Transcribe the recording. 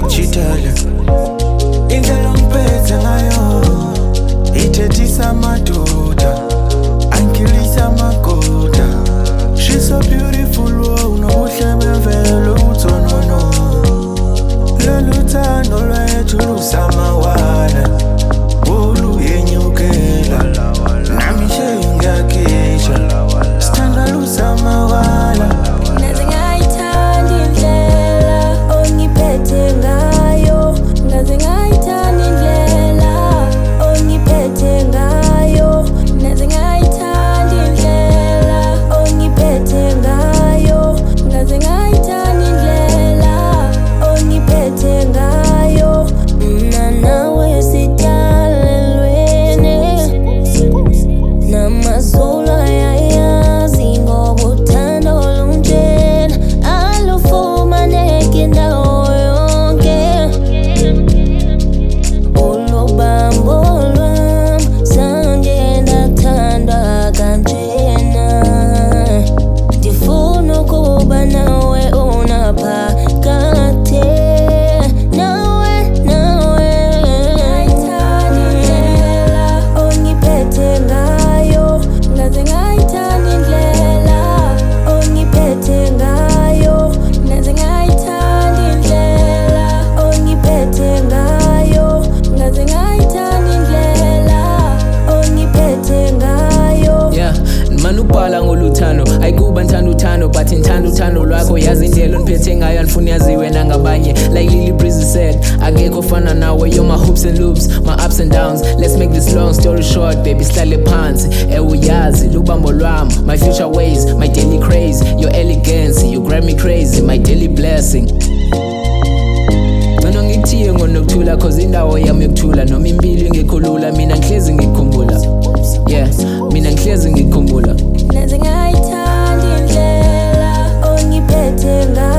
ngikuchitele indlela ongiphethe ngayo ithethisa amadoda angilisa amagoda. She's so beautiful, wow, nobuhle bemvelo uthonono. Loluthando lwethu lusamawala oluyenyukela nami nje ngiyakhisha sithanda lusamawala. Ngaze ngayithanda indlela ongiphethe ngayo, ngaze ngayithanda indlela ongiphethe ngayo, ngaze ngayithanda indlela ongiphethe ngayo, ngaze ngayithanda indlela ongiphethe ngayo. Mina nawe sityalelwene namazulu ayayazi ngoba uthando lunjena alufumaneki indawo yonke. Ulubambo lwami zange ndathandwa kanjena, ndifuna ukuba nawe unaphakade. Manubhala ngoluthando ayikuba nthanda uthando but nthanda uthando lwakho. Yazi indlela oniphethe ngayo andifuni yaziwe nangabanye. Like Lily Breezy said, akekho fana nawe. You're my hoops and loops, my ups and downs. Let's make this long story short, baby, sihlale phansi uyazi lubambo lwami. My future ways, my daily craze, your elegance, you grab me crazy, my daily blessing. Mina ngithiye ngonokuthula cause indawo yami yokuthula noma impilo ingekhulula mina ngihlezi ngikukhumbula. Yeah, mina ngihlezi ngikukhumbula. Ngaze ngayithanda indlela ongiphethe ngayo.